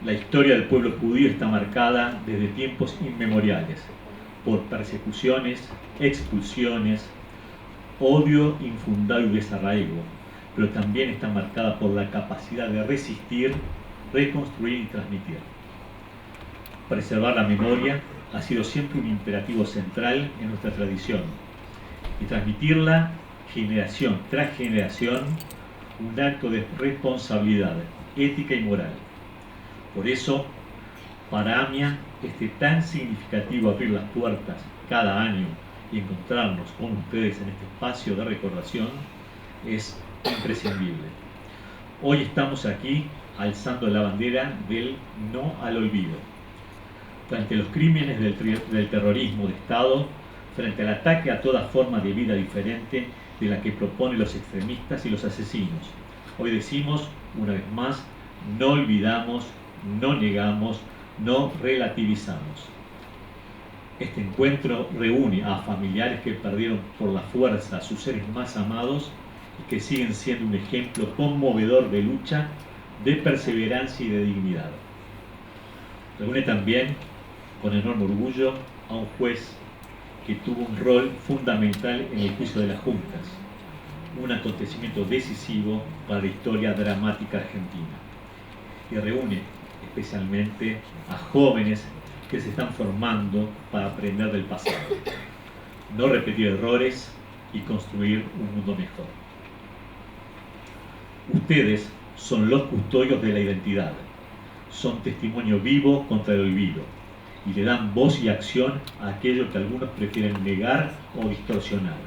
la historia del pueblo judío está marcada desde tiempos inmemoriales por persecuciones, expulsiones, odio infundado y desarraigo, pero también está marcada por la capacidad de resistir, reconstruir y transmitir. Preservar la memoria ha sido siempre un imperativo central en nuestra tradición, y transmitirla generación tras generación, un acto de responsabilidad ética y moral. Por eso, para AMIA, tan significativo abrir las puertas cada año y encontrarnos con ustedes en este espacio de recordación es imprescindible. Hoy estamos aquí alzando la bandera del no al olvido, frente a los crímenes del terrorismo de Estado, frente al ataque a toda forma de vida diferente de la que proponen los extremistas y los asesinos. Hoy decimos, una vez más, no olvidamos, no negamos, no relativizamos. Este encuentro reúne a familiares que perdieron por la fuerza a sus seres más amados y que siguen siendo un ejemplo conmovedor de lucha, de perseverancia y de dignidad. Reúne también, con enorme orgullo, a un juez que tuvo un rol fundamental en el juicio de las juntas, un acontecimiento decisivo para la historia dramática argentina. Y reúne especialmente a jóvenes que se están formando para aprender del pasado, no repetir errores y construir un mundo mejor. Ustedes son los custodios de la identidad, son testimonio vivo contra el olvido y le dan voz y acción a aquello que algunos prefieren negar o distorsionar.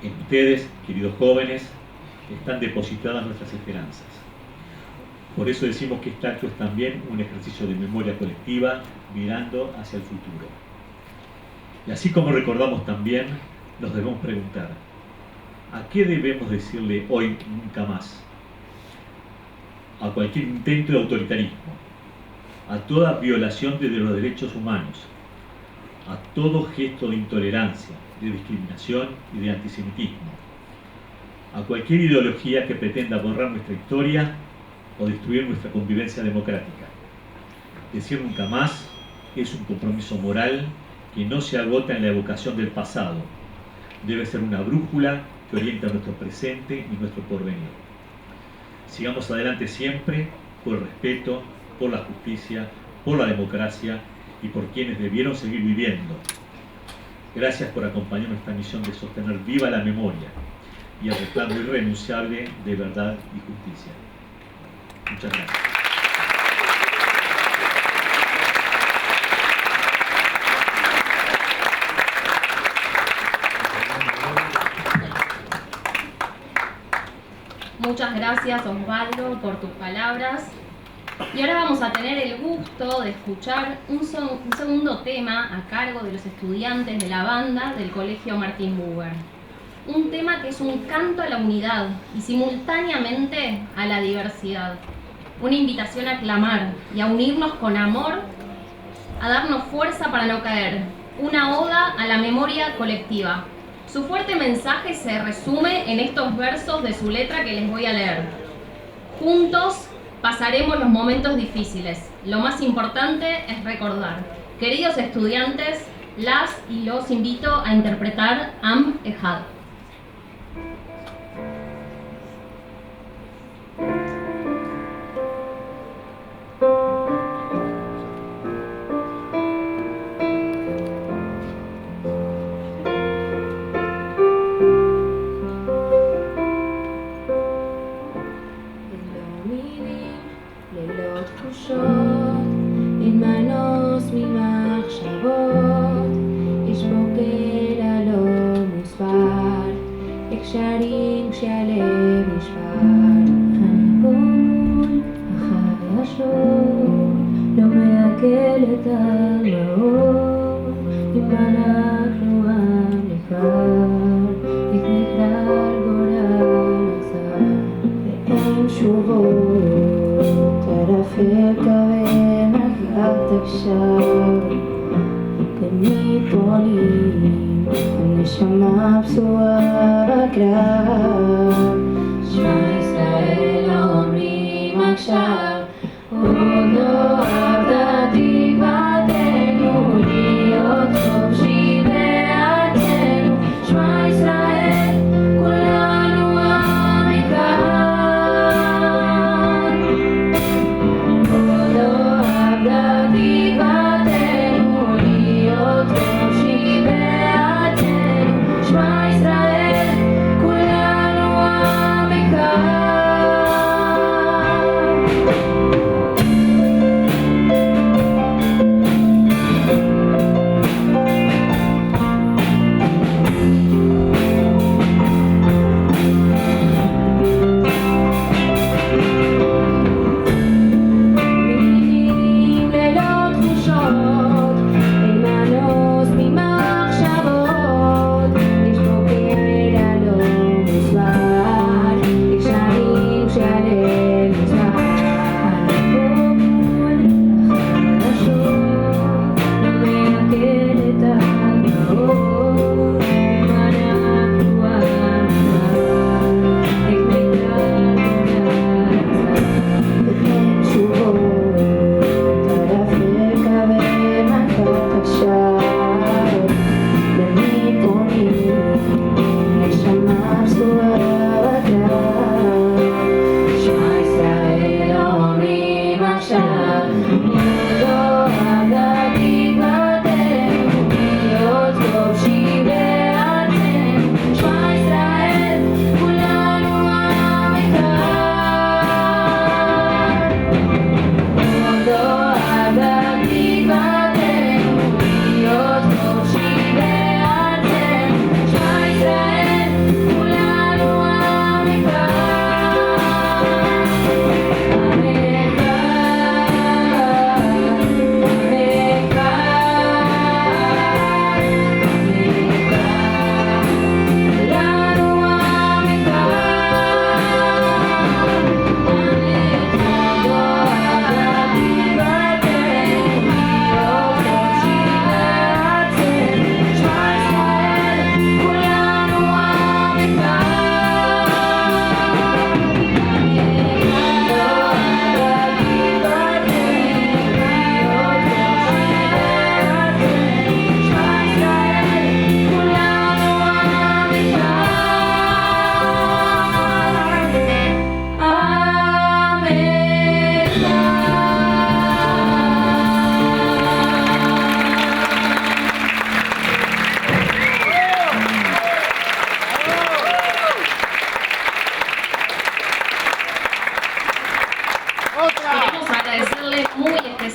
En ustedes, queridos jóvenes, están depositadas nuestras esperanzas. Por eso decimos que este acto es también un ejercicio de memoria colectiva mirando hacia el futuro. Y así como recordamos también, nos debemos preguntar, ¿a qué debemos decirle hoy nunca más? A cualquier intento de autoritarismo, a toda violación de los derechos humanos, a todo gesto de intolerancia, de discriminación y de antisemitismo, a cualquier ideología que pretenda borrar nuestra historia o destruir nuestra convivencia democrática. Decir nunca más es un compromiso moral que no se agota en la evocación del pasado. Debe ser una brújula que orienta nuestro presente y nuestro porvenir. Sigamos adelante siempre por el respeto, por la justicia, por la democracia y por quienes debieron seguir viviendo. Gracias por acompañarnos en esta misión de sostener viva la memoria y el reclamo irrenunciable de verdad y justicia. Muchas gracias. Muchas gracias, Osvaldo, por tus palabras. Y ahora vamos a tener el gusto de escuchar un segundo tema a cargo de los estudiantes de la banda del Colegio Martín Buber. Un tema que es un canto a la unidad y simultáneamente a la diversidad. Una invitación a clamar y a unirnos con amor, a darnos fuerza para no caer. Una oda a la memoria colectiva. Su fuerte mensaje se resume en estos versos de su letra que les voy a leer. Juntos Pasaremos los momentos difíciles. Lo más importante es recordar. Queridos estudiantes, las y los invito a interpretar Am Echad.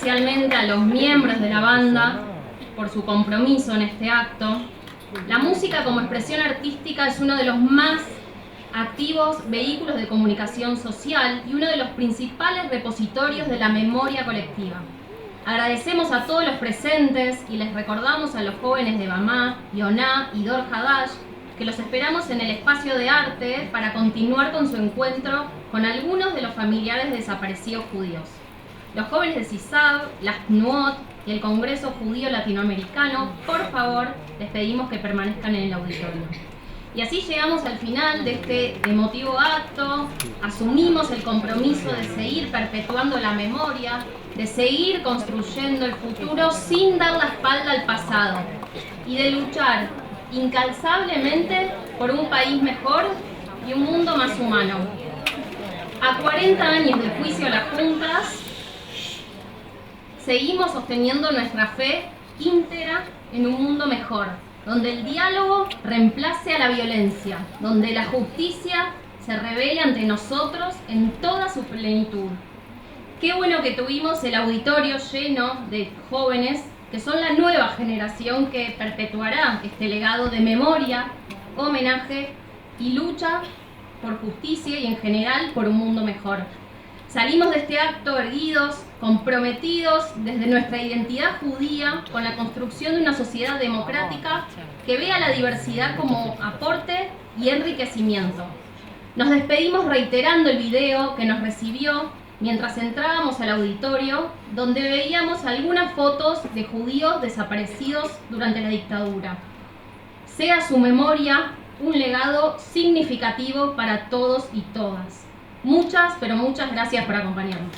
especialmente a los miembros de la banda por su compromiso en este acto. La música como expresión artística es uno de los más activos vehículos de comunicación social y uno de los principales repositorios de la memoria colectiva. Agradecemos a todos los presentes y les recordamos a los jóvenes de Bamá, Yoná y Dor Hadash que los esperamos en el espacio de arte para continuar con su encuentro con algunos de los familiares de desaparecidos judíos. Los jóvenes de CISAB, las Tnuot y el Congreso Judío Latinoamericano, por favor, les pedimos que permanezcan en el auditorio. Y así llegamos al final de este emotivo acto, asumimos el compromiso de seguir perpetuando la memoria, de seguir construyendo el futuro sin dar la espalda al pasado y de luchar incansablemente por un país mejor y un mundo más humano. A 40 años del juicio a las juntas, seguimos sosteniendo nuestra fe íntegra en un mundo mejor, donde el diálogo reemplace a la violencia, donde la justicia se revele ante nosotros en toda su plenitud. Qué bueno que tuvimos el auditorio lleno de jóvenes que son la nueva generación que perpetuará este legado de memoria, homenaje y lucha por justicia y en general por un mundo mejor. Salimos de este acto erguidos, comprometidos desde nuestra identidad judía con la construcción de una sociedad democrática que vea la diversidad como aporte y enriquecimiento. Nos despedimos reiterando el video que nos recibió mientras entrábamos al auditorio, donde veíamos algunas fotos de judíos desaparecidos durante la dictadura. Sea su memoria un legado significativo para todos y todas. Muchas, pero muchas gracias por acompañarnos.